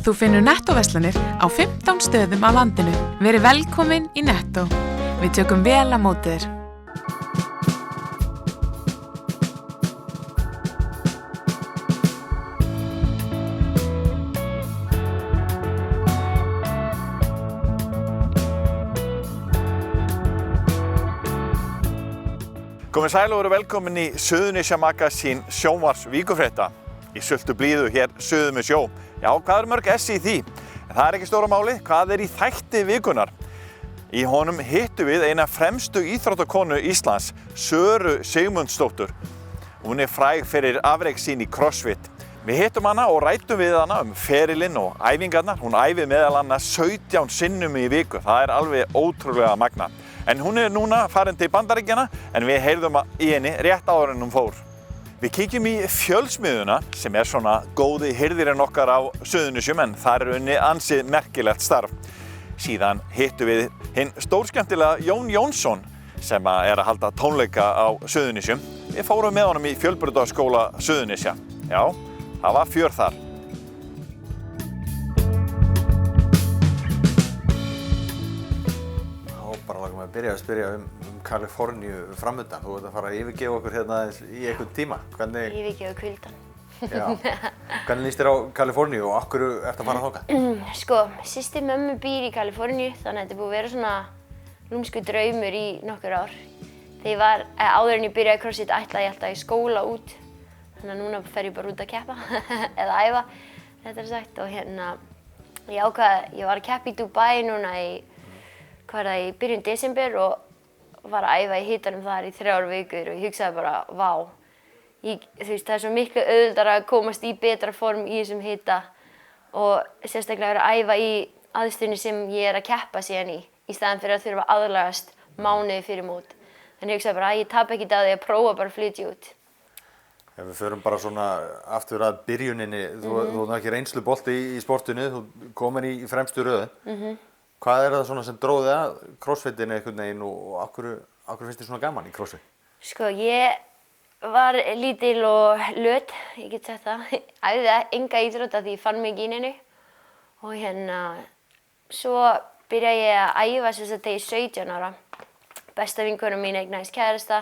Þú finnur Netto-verslanir á 15 stöðum á landinu. Verið velkomin í Netto. Við tökum vel á móti þér. Komið sæl og verið velkomin í Suðurnesjamagasín Sjónvarp Víkurfrétta. Í sultu blíðu hér suður með sjó. Já, hvað mörg S í því? En það ekki stóra máli, hvað í þætti vikunar? Í honum hittum við eina fremstu íþróttakonu Íslands, Söru Sigmundsdóttur. Hún fræg fyrir afrek sín í crossfit. Við hittum hana og ræddum við hana ferilinn og æfingarnar. Hún æfir meðal annars 17 sinnum í viku. Það alveg ótrúlega magna. En hún núna farin til Bandaríkjanna, en við heyrðum í henni rétt áður en hún fór. Við kíkjum í fjölsmiðjuna, sem svona góði hirðirinn okkar á Suðurnesjum, en þar unnið ansið merkilegt starf. Síðan hittum við hinn stórskemmtilega Jón Jónsson, sem að halda tónleika á Suðurnesjum. Við fórum með honum í Fjölbrautaskóla Suðurnesja. Já, það var fjör þar. Bara langum að byrja að spyrja Kaliforníu framöndan. Þú ert að fara að yfirgefa okkur hérna í einhvern tíma. Hvernig... Yfirgefa kuldann. Já. Hvernig líst þér á Kaliforníu og af hverju ertu að fara þangað? Sko, systir mömmu býr í Kaliforníu, þannig að þetta búið að vera svona lúmskur draumur í nokkur ár. Þegar áður en ég byrjaði CrossFit ætlaði ég alltaf í skóla út. Þannig að núna fer ég bara út að keppa, eða æfa, þetta sagt. Og hérna, ég var að keppa í Dubai núna í byrjun desember og var að æfa í hitanum þar í 3 vikur og ég hugsaði bara, vá, það svo miklu auðveldara að komast í betra form í þessum hita og sérstaklega vera að æfa í aðstöðunni sem ég að keppa síðan í staðan fyrir að þurfa að aðlagast mánuði fyrir mót. Þannig ég hugsaði bara, ég tapa ekkert á því að prófa bara að flytja út. Ef við förum bara svona aftur að byrjuninni, þú ekki reynslubolti í sportinu, þú komin í fremstu röðu. Hvað það svona sem dróði að crossfitinu einhvern veginn og af hverju finnst þér svona gaman í crossfit? Sko, ég var lítil og löt, ég get sagt það. Æfði enga íþrótta því ég fann mig í neinu. Og hérna, svo byrjaði ég að æfa þegar ég 17 ára. Besta vinkona mín eignaðist kærasta.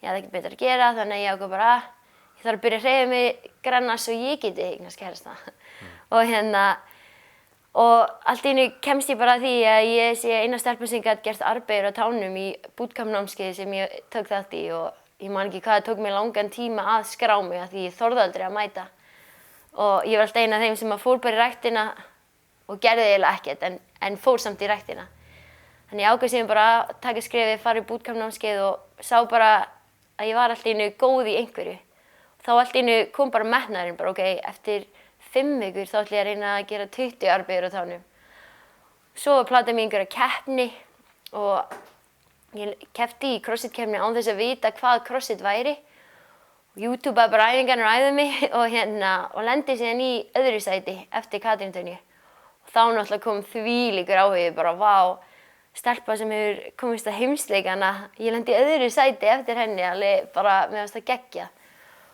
Ég hafði ekkert betra að gera, þannig að ég ákvað bara ég þarf að byrja að hreyfa mig granna svo ég geti eignast kærasta. Og allt í einu kemst ég bara að því að ég sé eina stelpa sem gat gert arbeigur á tánum í bootcamp-námskeiði sem ég tók þátt í og ég man ekki hvað það tók mér langan tíma að skrá mig af því ég þorði aldrei að mæta. Og ég var alltaf eina af þeim sem fór bara í ræktina og gerði eiginlega ekkert en fór samt í ræktina. Þannig ég ákvað síðan bara að taka skrefið, fara í bootcamp-námskeið og sá bara að ég var alltaf í einu góð í einhverju. Þá alltaf í einu kom bara metnaðurinn bara eftir 5 vikur þá ætla ég að reyna að gera 20 arbeigur á tánum. Svo plataði mér einhverja keppni og ég keppti í crossfit-keppni án þess að vita hvað crossfit væri. YouTubeaði bara æfingarnar og æfði mig og lendi síðan í öðru sæti eftir Katrínu Tönju. Og þá náttúrulega kom þvílíkur áhugi, bara vá, stelpa sem hefur komist að heimsleikana. Ég lendi í öðru sæti eftir henni, alveg bara mér fannst það geggjað.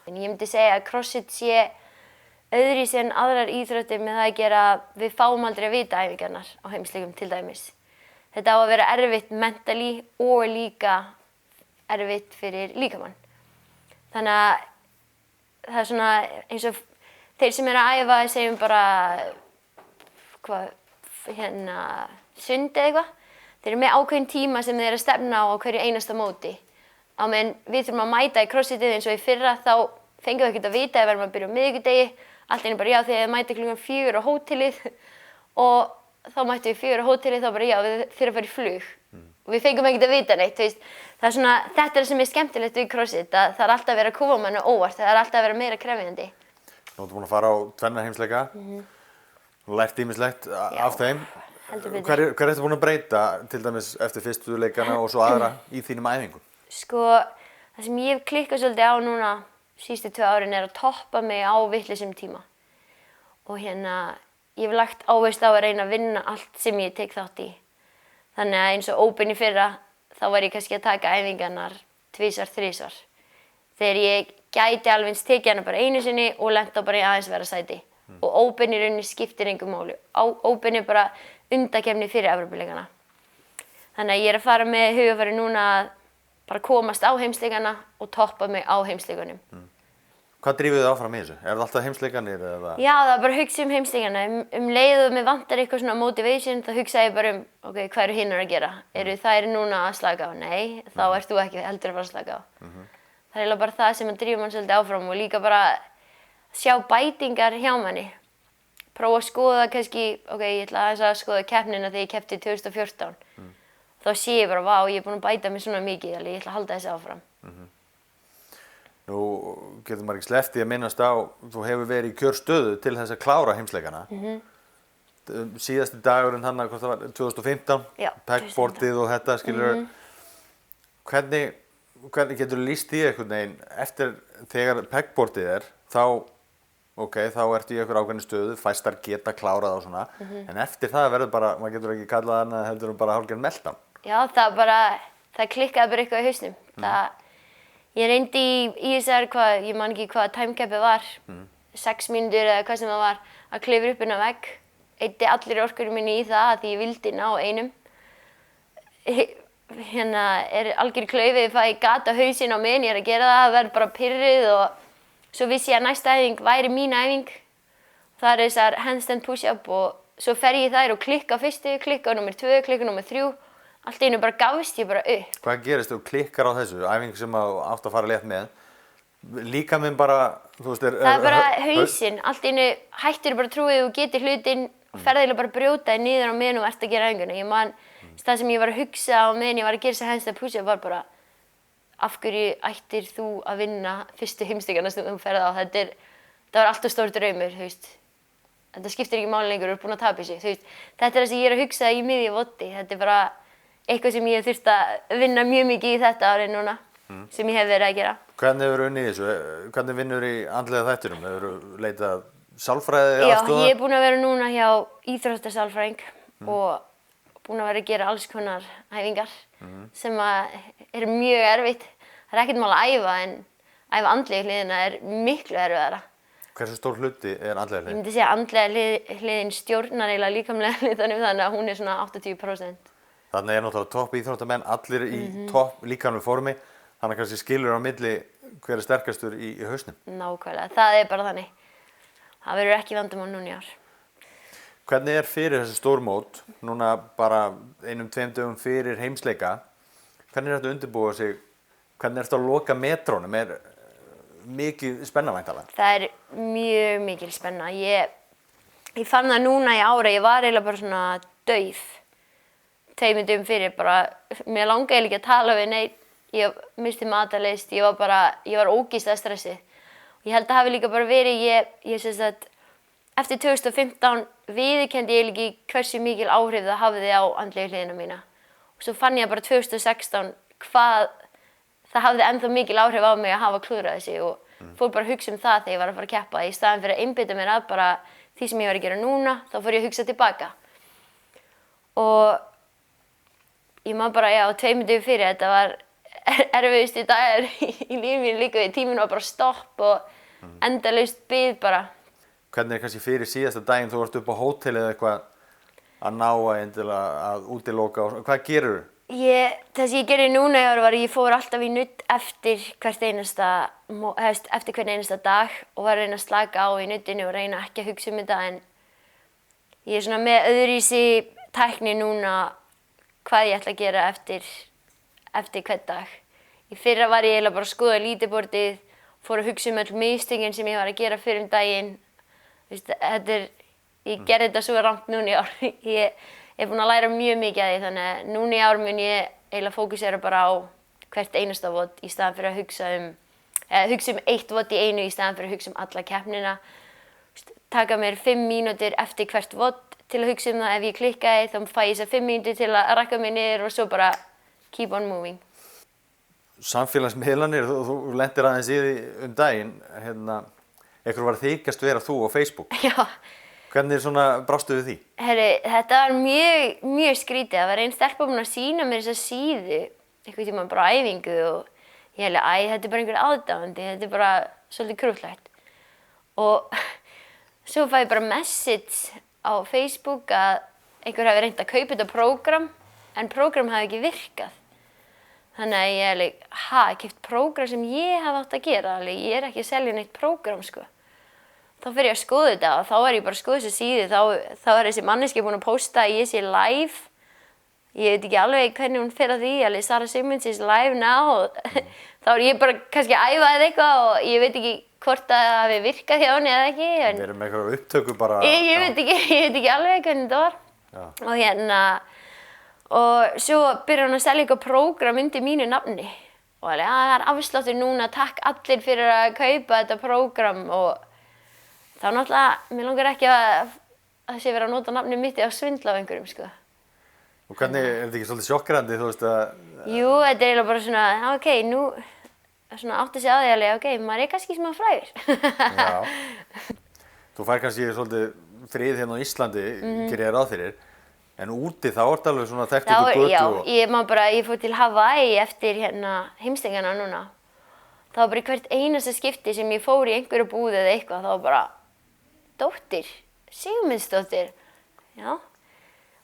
En ég myndi segja að crossfit sé öðruvísi en aðrar íþróttir með það að gera við fáum aldrei að vita æfingarnar á heimsleikum til dæmis. Þetta á að vera erfitt mentally og líka erfitt fyrir líkamann. Þannig að það svona eins og þeir sem að æfa segjum bara sund eða eitthvað. Þeir með ákveðin tíma sem þeir að stefna á hverju einasta móti. Á meðan við þurfum að mæta í crossfitið eins og í fyrra þá fengum við ekkert að vita ef við erum að byrja á miðvikudegi. Allt einu bara, já, þegar þið mæti klukkan 4 á hótelið og þá mættum við 4 á hótelið, þá bara, já, við þurfum að fara í flug. Og við fengum ekkert að vita neitt, veist. Það svona, þetta sem skemmtilegt við CrossFit, að það alltaf að vera að koma manni óvart, það alltaf að vera meira krefjandi. Nú ertu búin að fara á 2 heimsleika, lært ýmislegt af þeim. Hver ertu búin að breyta, til dæmis eftir fyrstu leikana og svo aðra í þínum æfingum? Sko, það sem ég hef klikkað svolítið á núna síðustu 2 árin að toppa mig á vitlausum tíma. Og ég hef lagt áherslu á að reyna að vinna allt sem ég tek þátt í. Þannig að eins og Open í fyrra, þá var ég kannski að taka æfingarnar 2-3. Þegar ég gæti alveg tekið hana bara einu sinni og lent á bara í aðeins vera sæti. og Open í rauninni skiptir engu máli. Open bara undankeppni fyrir Evrópuleikana. Þannig að ég að fara með hugafæri núna að bara komast á heimsleikana og toppa mig á heimsleikunum. Hvað drífið þið áfram í þessu? Er það alltaf heimsleikanir eða? Já, það bara hugsa heimsleikana. Leið og mig vantar eitthvað svona motivation, þá hugsa ég bara ok, hvað eru hinnar að gera? Eru þær núna að slaka á? Nei, þá ert þú ekki heldur að fara að slaka á. Það er bara það sem að drífa mann svolítið áfram og líka bara sjá bætingar hjá manni. Prófa að skoða kannski, ok, ég ætla aðeins að skoða keppnina þegar ég keppti 2014. Þá sé ég bara, vá, ég er búin að bæta mig svona mikið, ég ætla að halda þessu áfram. Nú getur maður ekki sleppt í að minnast á, þú hefur verið í kjörstöðu til þess að klára heimsleikana. Síðasti dagurinn hann, hvort það var 2015, Já, pegboardið og þetta, skilur. Hvernig getur þú lýst því einhvern veginn eftir þegar pegboardið þá, ok, þá ertu í einhver ákveðni stöðu, fæstar geta klárað og svona, en eftir það verður bara, maður getur ekki kallað annað heldur bara hálfgerð meltdown. Já, það klikkaði bara eitthvað í hausnum. Ég reyndi í þessar, ég man ekki hvað timecappið var, 6 mínútur eða hvað sem það var, að klifra upp inn á vegg. Eyddi allir orkunum minni í það því ég vildi ná einum. Hérna er algjör klaufi, ég fæ gat á hausinn á mig, ég að gera það, verð bara pirruð og svo vissi ég að næsta æfing væri mín æfing. Það er þessar handstand push-up og svo fer ég þær og klikka á fyrstu, klikka á númer 2, klikka á númer 3. Allt í einu bara gafst ég bara upp. Hvað gerist þú klikkar á þessu, æfing sem átt að fara létt með? Líkaminn bara, þú veist, það er bara hausinn, allt í einu hættur bara trúið þú getur hlutinn og ferðilega bara brjóta þig niður á meðan þú ert að gera æfinguna. Ég man, það sem ég var að hugsa á meðan ég var að gera þessa handstand push-up var bara af hverju ættir þú að vinna fyrstu heimsleikana sem þú ferð á? Það var alltaf stór draumur, þú veist. Þetta skiptir ekki máli lengur, þú ert búin að tapa þessu, þú veist. Þetta er það sem ég er að hugsa í miðju voddi, þetta er bara eitthvað sem ég hef þurft að vinna mjög mikið í þetta árið núna, sem ég hef verið að gera. Hvernig hefur unnið í þessu? Hvernig vinnur í andlega þættinum? Hefur leitað sálfræði aðstoðar? Já, ég er búin að vera núna hjá íþróttasálfræðing og búin að vera að gera alls konar æfingar sem er mjög erfitt. Það er ekkert mál að æfa en æfa andlega hliðina er miklu erfiðara. Hversu stór hluti er andlega hlið? Ég myndi segja andlega hliðin stjórnar eiginlega líkamlega hliðanum þannig að hún er svona 80%. Þannig er náttúrulega topp íþróttamenn, allir í topp líkamlegu formi, þannig að kannski skilur á milli hver er sterkastur í hausnum. Nákvæmlega, það er bara þannig. Það verður ekki vandamál núna í ár. Hvernig er fyrir þessi stórmót, núna bara 1-2 dögum fyrir heimsleika, hvernig er þetta að undirbúa sig, hvernig er þetta að loka metrónum, er mikið spenna væntanlega? Það er mjög mikil spenna. Ég fann það núna í ára, ég var eiginlega bara svona dauð. 2 dögum fyrir, bara, mér langaði ekki að tala við neitt, ég misti matarlyst, ég var ógeðslega stressuð. Ég held að hafi líka bara verið, ég sem sagt, eftir 2015 viðurkenndi ég ekki hversu mikil áhrif það hafði á andlegu hliðina mína. Og svo fann ég bara 2016 hvað það hafði ennþá mikil áhrif á mig að hafa klúðrað þessu og fór bara að hugsa um það þegar ég var að fara að keppa. Í staðinn fyrir að einbeita mér að bara því sem ég var að gera núna, þá fór ég að hugsa tilbaka. Og ég man bara, 2 dögum fyrir, þetta var erfiðustu dagar í lífinu mínu líka við. Tíminn var bara stopp og endalaust bið bara. Hvernig er kannski fyrir síðasta daginn, þú ert upp á hóteli eða eitthvað að ná að útiloka og hvað gerur þú? Það sem ég gerði núna í ár var að ég fór alltaf í nudd eftir hvern einasta dag og var að reyna að slaka á í nuddinu og reyna ekki að hugsa um þetta en ég er svona með öðruvísi tækni núna hvað ég ætla að gera eftir hvern dag. Í fyrra var ég eiginlega bara að skoða lítiborðið, fór að hugsa um öll mistökin sem ég var að gera fyrir um daginn. Ég gerði þetta svo rangt núna í ár. Ég er búin að læra mjög mikið að því þannig að núna í ár mun ég eiginlega fókusera bara á hvert einasta vod í staðan fyrir að hugsa um eitt vod í einu í staðan fyrir að hugsa um alla keppnina. Taka mér 5 mínútur eftir hvert vod til að hugsa um það. Ef ég klikkaði þá fæ ég þessar 5 mínútur til að rakka mig niður og svo bara keep on moving. Samfélagsmiðlanir, þú lentir aðeins í því um daginn, einhver var að þykjast vera þú á Facebook. Já. Hvernig brástu við því? Þetta var mjög skrítið. Það var ein stelpa búin að sýna mér þessa síðu, einhvern tímann bara á æfingu og ég held þetta er bara einhver aðdáandi, þetta er bara svolítið krúttlegt. Og Svo fæ ég bara message á Facebook að einhver hafi reynt að kaupa þetta prógram, en prógram hafi ekki virkað. Þannig að ég alveg, keypt prógram sem ég hafði átt að gera, alveg, ég ekki að selja neitt prógram, sko. Þá fer ég að skoða þetta og þá ég bara að skoða þessu síðu, þá þessi manneskja búin að pósta að ég sé live. Ég veit ekki alveg hvernig hún fer að því, alveg Sara Sigmunds is live now og þá ég bara kannski að æfa eitthvað og ég veit ekki hvort það hafi virkað hjá henni eða ekki. Við erum með eitthvað upptöku bara. Ég veit ekki alveg hvernig þetta var. Já. Og svo byrjar hún að selja eitthvað prógram undir mínu nafni og alveg, það er afsláttur núna, takk allir fyrir að kaupa þetta prógram og þá náttúrulega, mér langar ekki að það sé verið að nota nafnið mitt á svindla á einhverjum, sko. Og hvernig, er þetta ekki svolítið sjokkrandi, þú veist að... Jú, þetta eiginlega bara svona, ok, nú svona átti sig á því alveg, ok, maður kannski smá frægur. Já. Þú fær kannski svolítið frið hérna á Íslandi, gerir ég ráð fyrir, en úti þá ertu alveg svona þekkt út úr götu og... Já, ég fór til Hawaii eftir heimstingana núna. Það var bara hvert einasta skipti sem ég fór í einhverju búð eða eitthvað, þá var bara, dóttir, Sigmundsdóttir, já.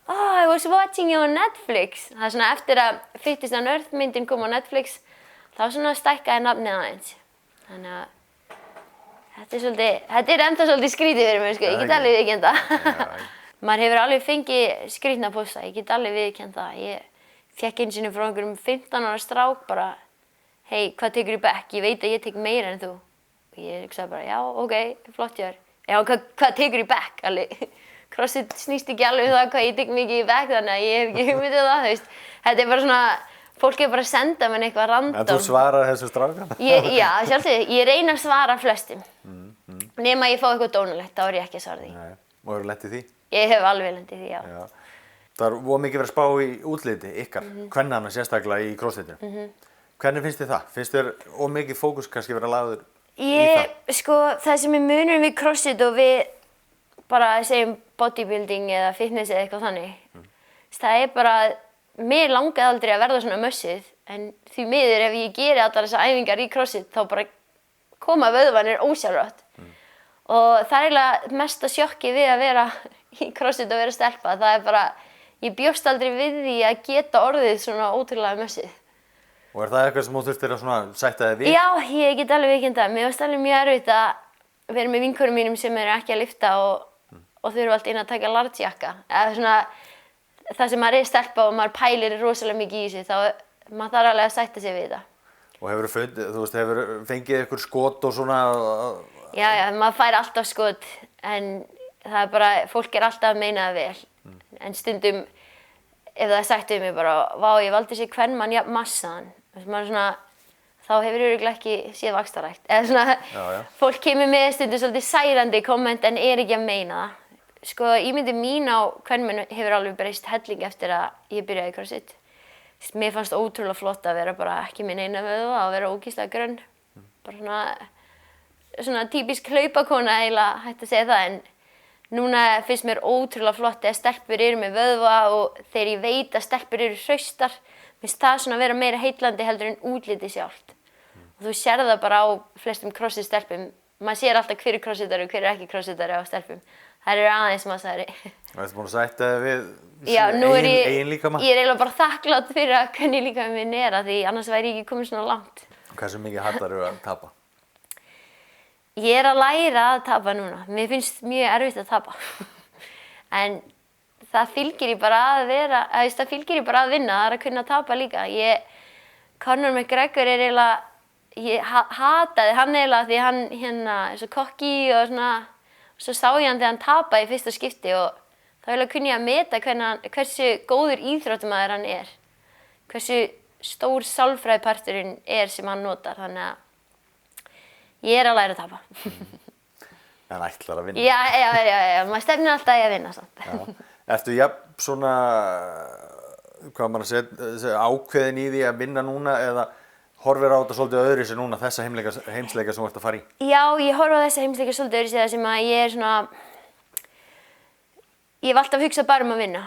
I was watching you on Netflix. Það svona eftir að Fittest on Earth myndin kom á Netflix, þá svona stækkaði nafnið aðeins. Þannig að þetta ennþá svolítið skrítið fyrir mig, sko. Ég get alveg viðurkennt það. Maður hefur alveg fengið skrítna pósta, ég get alveg viðurkennt það. Ég fékk einu sinni frá einhverjum 15 ára strák bara, hey, hvað tekur í bekk? Ég veit að ég tek meira en þú. Og ég hugsaði bara, já, ok, flott hjá þér. Já, hvað tekur í bekk? Alveg. CrossFit snýst ekki alveg það hvað ég tek mikið í bekk, þannig að ég hef ekki hugmyndið það, þú veist. Þetta bara svona, fólk bara að senda mér eitthvað random. En þú svarar þessu strákana? Já, sjálfsögðu, ég reyna að svara flestum. Nema ég fá eitthvað dónalegt, þá ég ekki að svara því. Nei, og hefur lent í því? Ég hef alveg lent í því, já. Það voru mikið verið að spá í útliti ykkar, kvennana sérstaklega í crossfitinu. Hvernig finnst þér það? Finnst þér mikið fókus kannski verið að lagður í það? Sko, það sem munurinn við crossfit og við bara segjum bodybuilding eða fitness eða eitthvað þannig. Það bara, mér langaði aldrei að verða svona mössið, en því miður ef ég geri allar þessar æfingar í crossfit þá bara koma vöðvanir ósjálfrátt. Og það eiginlega mesta sjokki við að vera í crossfit og vera stelpa. Það bara, ég bjóst aldrei við því að geta orðið svona ótrúlega mössið. Og er það eitthvað sem þú þurftir að svona sætta þig við? Já, ég get alveg viðurkennt það. Mér fannst alveg mjög erfitt að vera með vinkonum mínum sem eru ekki að lyfta og þurfa allt inn að taka large jakka. Eða svona, það sem maður stelpa og maður pælir rosalega mikið í sig, þá maður þarf alveg að sætta sig við þetta. Og hefur fengið ykkur skot og svona? Já, maður fær alltaf skot, en það er bara, fólk alltaf að meina það vel. En stundum, ef það er sagt við mig bara, vá, ég valdi sér hvern mann jafn massaðan. Maður svona, þá hefur örugglega ekki séð vaxtarækt. Eða svona, fólk kemur með stundum svolítið særandi komment en ekki að meina það. Sko, ímyndin mín á kvenmenn hefur alveg breyst helling eftir að ég byrjaði í CrossFit. Mér fannst ótrúlega flott að vera bara ekki með neina vöðva og vera ógeðslega grönn. Bara svona típisk hlaupakona eiginlega, hægt að segja það, en núna finnst mér ótrúlega flott þegar stelpur eru með vöðva og þegar ég veit að stelpur eru hraustar, finnst það svona vera meira heitlandi heldur en útlitið sjálft. Og þú sér það bara á flestum CrossFit stelpum. Maður sér alltaf hver crossfitari og hver ekki crossfitari á stelpum. Þær eru aðeins massaðri. Og ertu búin að sætta þig við eigin líkama? Ég er eiginlega bara þakklát fyrir að hvernig líkami minn því annars væri ég ekki komin svona langt. Og hversu mikið hattarðu að tapa? Ég er að læra að tapa núna. Mér finnst mjög erfitt að tapa. En það fylgir ég bara að vinna, það er að kunna tapa líka. Conor McGregor er eiginlega, ég hataði hann eiginlega því hann er svo kokki og svona, svo sá ég hann þegar hann tapaði í fyrsta skipti og þá eiginlega kunni ég að meta hversu góður íþróttamaður hann er. Hversu stór sálfræðiparturinn er sem hann notar, þannig að ég er að læra að tapa. En ætlar að vinna? Já, maður stefnir alltaf að vinna samt. Ertu jafn svona, hvað maður að segja, ákveðin í því að vinna núna eða horfir á þetta svolítið öðruvísi núna, þessa heimsleika sem þú ert að fara í? Já, ég horfi á þessa heimsleika svolítið öðruvísi þar sem að ég er svona, ég hef alltaf hugsað bara að vinna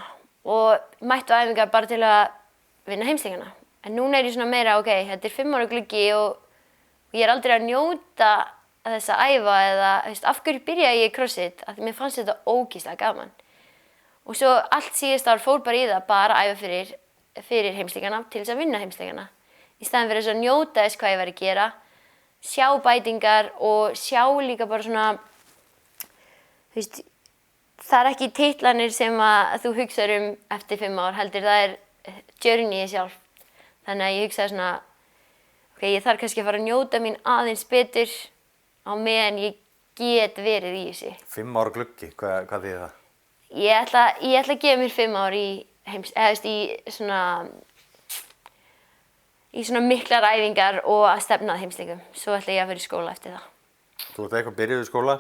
og mætt á æfingar bara til að vinna heimsleikana. En núna er ég svona meira, ok, þetta er 5 ára gluggi og ég er aldrei að njóta þess að æfa eða, af hverju byrjaði ég í CrossFit? Af því mér fannst þetta ógeðslega gaman. Og svo allt síðasta ár fór bara í það, bara að æfa fyrir heimsleikana til þess að vinna heimsleikana. Í staðinn fyrir þess að njóta þess hvað ég var að gera, sjá bætingar og sjá líka bara svona, það ekki titlanir sem að þú hugsar eftir 5 ár, heldur það journeyið sjálf. Þannig að ég hugsaði svona, ok, ég þarf kannski að fara að njóta mín aðeins betur á meðan ég get verið í þessu. 5 ára gluggi, hvað þýðir það? Ég ætla að gefa mér 5 ár í svona miklar æfingar og að stefna að heimsleikum. Svo ætla ég að fara í skóla eftir það. Þú ert eitthvað byrjuð í skóla?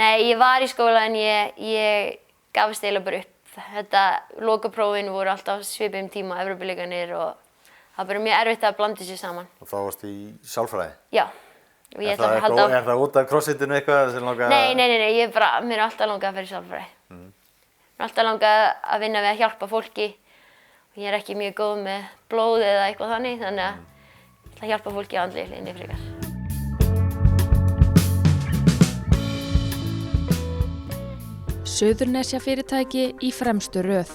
Nei, ég var í skóla en ég gafst eiginlega bara upp. Þetta lokaprófin voru alltaf svipum tíma á Evrópuleikarnir og það var bara mjög erfitt að blanda þessu saman. Og þá varstu í sálfræði? Já. Er það út af CrossFitinu eitthvað sem langar? Nei, mér alltaf langað að fara í sálfræði. Mér alltaf langað að vinna við að hjálpa fólki. Ég ekki mjög góð með blóð eða eitthvað þannig að ég ætla að hjálpa fólki á andlegu hliðinni frekar. Suðurnesjafyrirtæki í fremstu röð.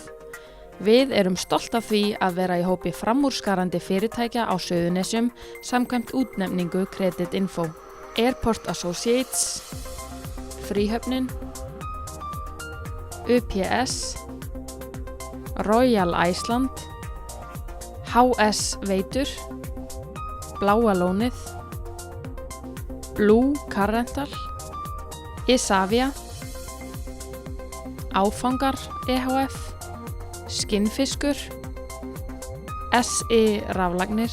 Við erum stolt af því að vera í hópi framúrskarandi fyrirtækja á Suðurnesjum samkvæmt útnefningu Credit Info. Airport Associates, Fríhöfnin, UPS, Royal Iceland, HS Veitur, Bláa Lónið, Blue Car Rental, Isavia, Áfangar EHF, Skinnfiskur, SI Raflagnir,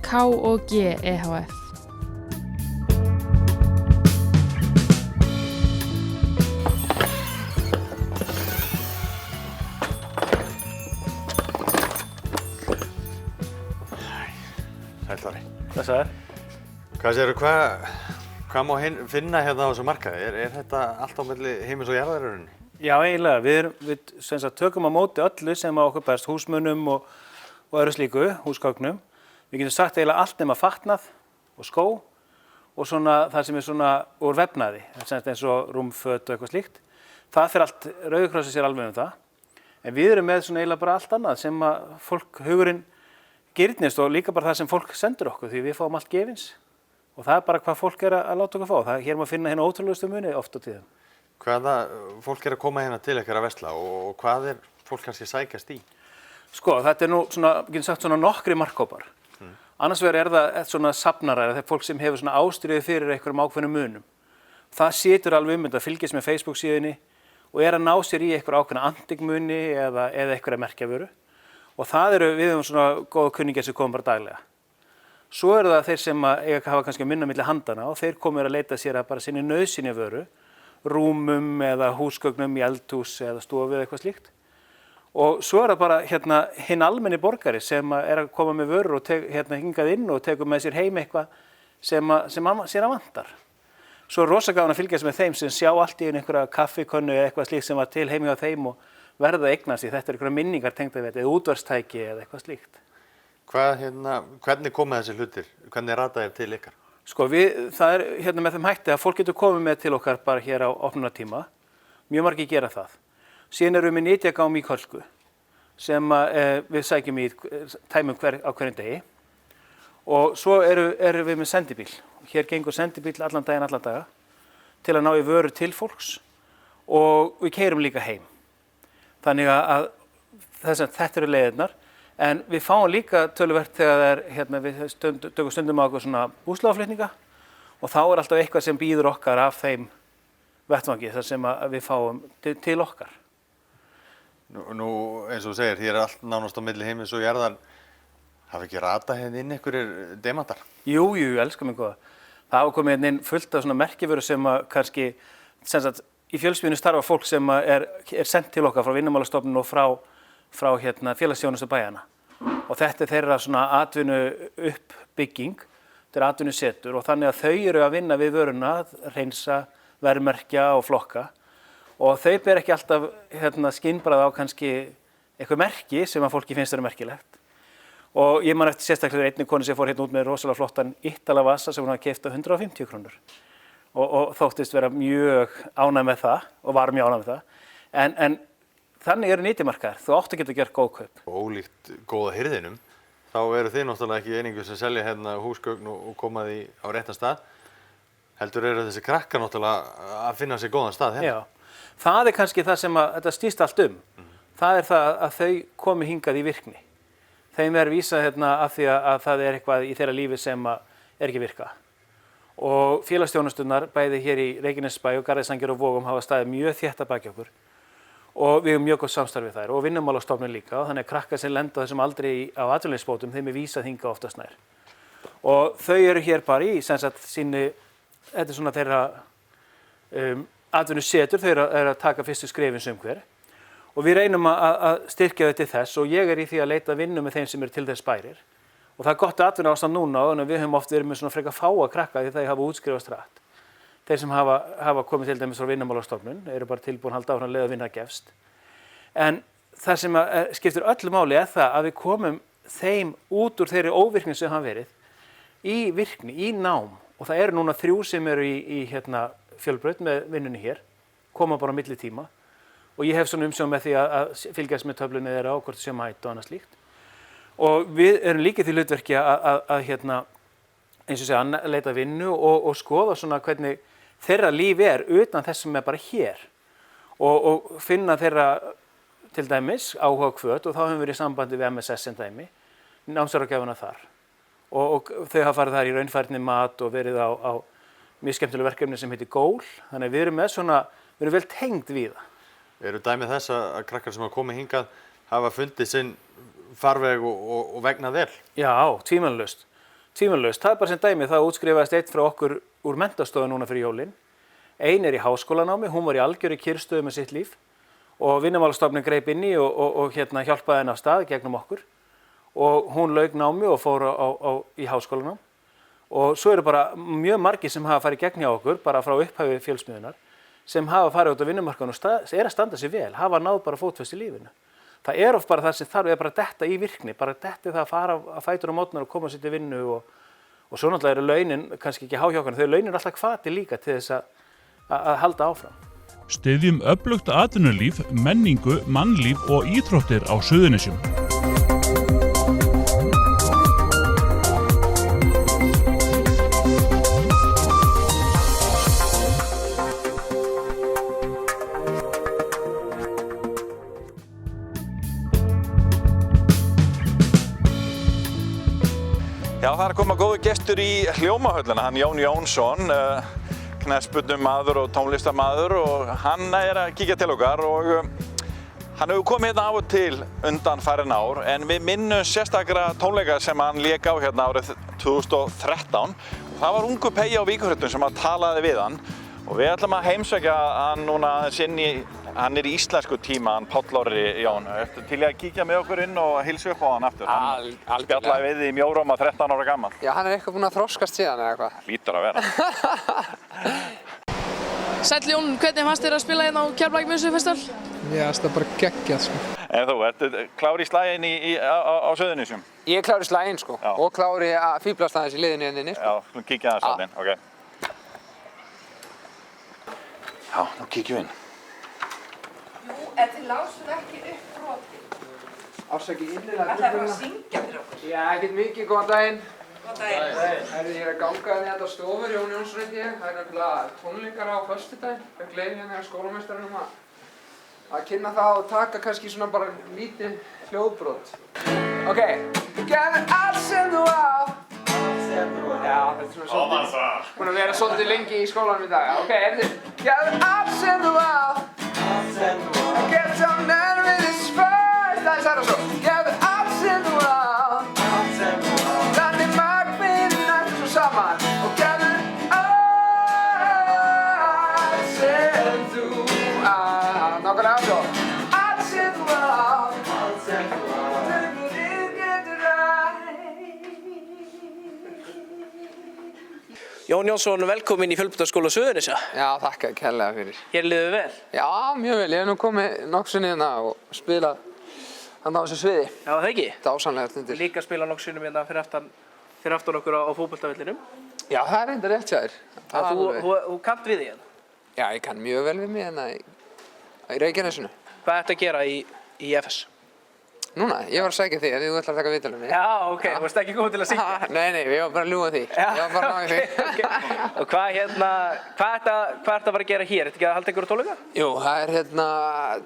K&G EHF. Sæll. Þessar. Hvað segirðu, hvað má finna hérna á þessu markaði? Er þetta allt á milli heimis og jarðar í rauninni? Já, eiginlega. Við sem sagt tökum á móti öllu sem á okkur berst, húsmunum og öðru slíku, húsgögnum. Við getum sagt eiginlega allt nema fatnað og skó og svona það sem svona úr vefnaði, eins og rúmföt og eitthvað slíkt. Það fyrir allt, Rauði krossinn sér alveg það. En við erum með svona eiginlega bara allt annað sem að hugurinn girnist og líka bara það sem fólk sendur okkur því við fáum allt gefins og það bara hvað fólk að láta okkur fá. Hér má finna hérna ótrúlegustu muni oft á tíðum. Hvaða fólk að koma hérna til ykkar að versla og hvað fólk kannski sækjast í? Sko, þetta nú svona, getum sagt svona nokkri markhópar. Annars vegar það svona safnaræði, það fólk sem hefur svona ástríðu fyrir einhverjum ákveðnum munum. Það situr alveg þetta, fylgist með Facebook síðunni og að ná sér í einhver ákveðna antikmuni eða einhverja merkjavöru. Og það við höfum svona góða kunningjar sem koma bara daglega. Svo það þeir sem hafa kannski minna milli handana og þeir komur að leita sér að bara sinni nauðsynja vöru, rúmum eða húsgögnum í eldhús eða stofu eða eitthvað slíkt. Og svo það bara hinn almenni borgari sem að koma með vörur og hingað inn og tekur með sér heim eitthvað sem sér að vantar. Svo rosa gaman að fylgjast með þeim sem sjá allt í einhverja kaffikönnu eða eitthvað slíkt sem var til heimi á þeim og verða að eignast því. Þetta einhverja minningar tengdar við þetta, eða útvarstæki eða eitthvað slíkt. Hvernig koma þessi hlutir? Hvernig rata til ykkar? Sko, það með þeim hætti að fólk getur komið með til okkar bara hér á opnunartíma. Mjög margir gera það. Síðan erum við með nytjagám í Kölku sem við sækjum í tæmum á hverjum degi. Og svo erum við með sendibíl. Hér gengur sendibíl allan daginn, alla daga til að ná í vörur til fólks og við keyrum líka heim. Þannig að þetta leiðirnar. En við fáum líka töluvert þegar við tökum stundum á okkur svona búslóðaflutninga og þá alltaf eitthvað sem býður okkar af þeim vettvangi þar sem við fáum til okkar. Nú eins og þú segir, hér allt nánast á milli heimis og jarðar. Hafa ekki ratað hérna inn einhverjir demantar? Jú, elsku minn góða. Það hafa komið inn fullt af svona merkivöru sem kannski, í fjölskyldunni starfa fólk sem er sent til okkar frá Vinnumálastofnun og frá félagsþjónustu bæjanna. Og þetta þeirra svona atvinnu uppbygging, þetta atvinnusetur og þannig að þau að vinna við vöruna, hreinsa, verðmerkja og flokka. Og þau ber ekki alltaf skinnbragð á kannski eitthvað merki sem að fólki finnst merkilegt. Og ég man eftir sérstaklega einni konu sem fór út með rosalega flottan Ítala vasa sem hún hafði keypt á 150 krónur. og þóttist vera mjög ánægð með það og var mjög ánægð með það. En þannig eru nýtimarkaðir, þú átt að geta gert góð kaup. Ólíkt góða hirðinum, þá eru þið náttúrulega ekki einingu sem selja hérna húsgögn og koma því á réttan stað. Heldur eru þessi krakkar náttúrulega að finna sér góðan stað hérna. Já, það kannski það sem þetta snýst allt um. Það það að þau komi hingað í virkni. Þeim vísað hérna af því að það eitthvað í þeirra lífi sem ekki virka. Og félagsþjónusturnar, bæði hér í Reykjanesbæ og Garðarsangir og Vogum hafa staðið mjög þétt að baki okkur. Og við höfum mjög gott samstarf við þær og Vinnumálastofnun líka. Og þannig að krakkar sem lenda á þessum aldri á atvinnuleysisbótum, þeim vísað hingað oftast nær. Og þau eru hér bara í sínu, þetta svona þeirra atvinnusetur, þau eru að taka fyrstu skrefin sum hver. Og við reynum að styrkja þau til þess og ég í því að leita vinnu með þeim sem eru til þess bærir. Og það gott atvinnuástand núna og við höfum oft verið með svona frekar fáa krakka því þeir hafa útskrifast hratt. Þeir sem hafa komið til dæmis frá Vinnumálastofnun eru bara tilbúin að halda áfram leið að vinna gefst. En það sem skiptir öllu máli það að við komum þeim út úr þeirri óvirkni sem hafa verið í virkni, í nám. Og það eru núna 3 sem eru í Fjölbraut með vinnunni hér, koma bara á milli tíma. Og ég hef svona umsjón með því að fylgjast með töflunni þeirra á hvort sem hætt og annað slíkt. Og við erum líka því hlutverki að eins og segja, að leita vinnu og skoða svona hvernig þeirra líf utan þess sem bara hér. Og finna þeirra til dæmis áhuga hvöt og þá höfum við í sambandi við MSS sem dæmi, námsráðgjafana þar. Og þau hafa farið þar í raunfærni mat og verið á mjög skemmtileg verkefni sem heitir Gól. Þannig að við erum við erum vel tengd við það. Eru dæmi þess að krakkar sem hafa komið hingað hafa fundið sinn farveg og vegnað vel? Já, tvímælalaust. Það bara sem dæmi, það útskrifaðist einn frá okkur úr menntastofu núna fyrir jólin. Ein í háskólanámi, hún var í algjörri kyrrstöðu með sitt líf og Vinnumálastofnun greip inn í og hjálpaði henni af stað gegnum okkur. Og hún lauk námi og fór í háskólanám. Og svo eru bara mjög margir sem hafa farið gegn hjá okkur, bara frá upphafi fjölsmiðjunar, sem hafa farið út á vinnumarkaðinn og að standa sig vel, hafa náð bara fótfestu í lífinu. Það oft bara það sem þarf bara detta í virkni, bara detti það að fara að fætur á mótnar og koma sér til vinnu og svo náttúrulega eru launin kannski ekki há hjá okkur, þau launin alltaf hvati líka til þess að halda áfram. Styðjum öflugt atvinnulíf, menningu, mannlíf og íþróttir á Suðurnesjum. Já, það að koma góður gestur í hljómahöllina, hann Jón Jónsson, knattspyrnumaður og tónlistarmaður og hann að kíkja til okkar og hann hefur komið hérna af og til undanfarin ár en við minnum sérstaklega tónleika sem hann lék á hérna árið 2013 og það var ungu peyja á Víkurfréttum sem talaði við hann og við ætlum að heimsækja hann núna aðeins hann í íslensku tíma, hann Páll Orri Jón. Ertu til að kíkja með okkur inn og hilsa upp á hann aftur? Hann spjallaði við í mjóróma 13 ára gamall. Já, hann eitthvað búinn að þroskast síðan eða eitthvað. Hlýtur að vera. Sæll Jón, hvernig fannst þér að spila hérna á Keflavík Music Festival? Já, það er bara geggjað sko. En þú, ertu klár í slaginn á Suðurnesjum? Ég er klár í slaginn sko. Já. Og klár í að fíblast aðeins í liðinu hérna inni sko. Já, þú kíkja aðeins á þinn, ok. Já, nú kíkjum við inn. En þið lásum ekki upp brotin. Ásaki innilega. Ætlaði bara að syngja fyrir okkur. Já, ekkert mikið, góðan daginn. Góðan daginn. Ég að ganga þetta stofur, Jón Jónsson heiti ég. Það nefnilega tónleikar á föstudaginn. Það gleði hérna skólameistaranum að kynna það og taka kannski svona bara lítið hljóðbrot. Ok. Gefðu allt sem þú átt. Já, þetta er svona svolítið. Búin að vera svolítið lengi í skólanum í dag. Ok, gefðu allt sem þú átt. Get some nervous first. Það særa svo. Gefðu allt sem þú átt. Þannig markmiðin nættu svo saman. Og gefðu allt sem þú átt. Nákvæmlega svo. Allt sem þú átt. Tökur getur Jón Jónsson, velkomin í Fjölbrautaskóla Suðurnesja. Já, þakka kærlega fyrir. Hér liðið vel? Já, mjög vel. Ég hef nú komið nokksunni hérna og spilað hann á þessu sviði. Já, það ekki? Dásamlega stundir. Líka spila nokksunum hérna fyrir aftan okkur á fótboltavellinum. Já, það reyndar rétt hjá þér. Þú kannt við því hérna? Já, ég kann mjög vel við mig hérna í Reykjanesinu. Hvað ertu að gera í FS? Núna, ég var að sækja þig ef þú ætlar að taka viðtalið mig. Já, ok, þú varst ekki komið til að syngja? Nei, við varum bara að ljúga því. Ég var bara að náði því. Og hvað ertu að fara að gera hér? Ertu ekki að halda einhverju tónleika? Jú, það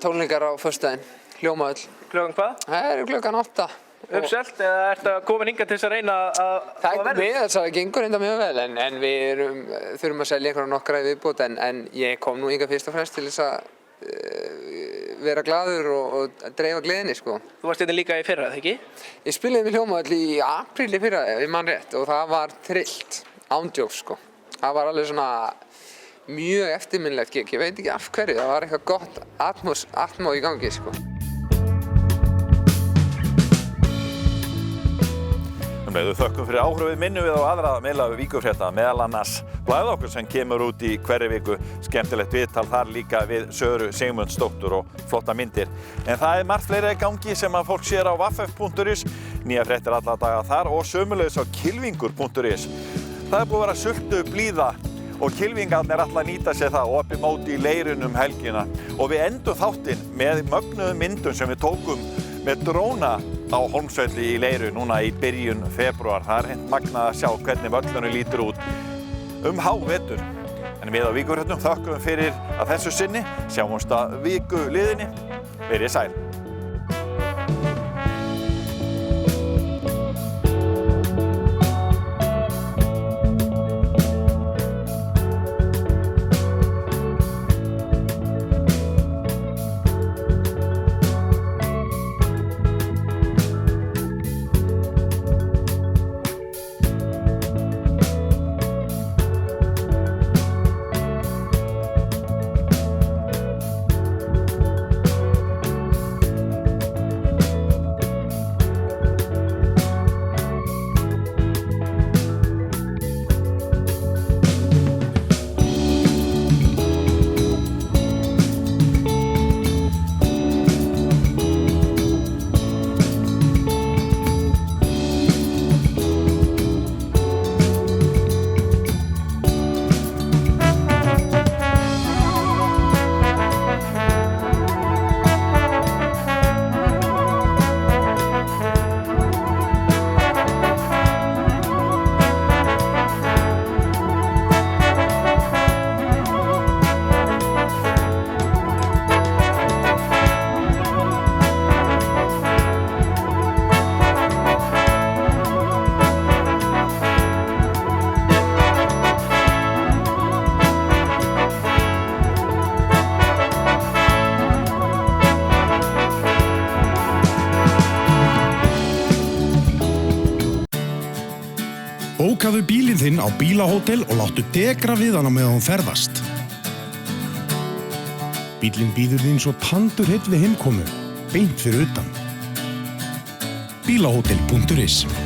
tónleikar á föstudaginn, hljóma öll. Klukkan hvað? Það klukkan 8. Uppselt eða ertu komin hingað til þess að reyna að það gengur enda mjög vel en við þurfum að selja einhverja nokkra í viðbót en ég kom nú hingað fyrst og fremst til þess að vera glaður og dreifa gleðinni sko. Þú varst hérna líka í fyrra, eða ekki? Ég spilaði með hljómaöll í apríl í fyrra, ef ég man rétt, og það var trillt, ándjóks sko. Það var alveg svona mjög eftirminnilegt gig, ég veit ekki af hverju, það var eitthvað gott atmó í gangi sko. Við þökkum fyrir áhrifið minnum við á aðra miðla Víkurfrétta, meðal annars blaðið okkur sem kemur út í hverri viku, skemmtilegt viðtal þar líka við Söru Sigmundsdóttur og flotta myndir. En það margt fleira í gangi sem að fólk sér á vaff.is, nýja fréttir alla daga þar og sömulegis á kylfingur.is. Það búið að vera sultu blíða og kylfingarnir ætla að nýta sér það opið móti í leirunum helgina og við endum þáttinn með mögnuðum myndum sem við tókum með dróna á Hólmsvelli í Leiru núna í byrjun febrúar. Það hreint magnað að sjá hvernig völlurinn lítur út hávetur. En við á Víkurfréttum þökkum fyrir að þessu sinni, sjáumst að viku liðinni. Verið sæl. Bókaðu bílinn þinn á bílahótel og láttu degra við hann á meðan þú ferðast. Bíllinn bíður þín svo tandur heill við heimkomu, beint fyrir utan. Bílahótel.is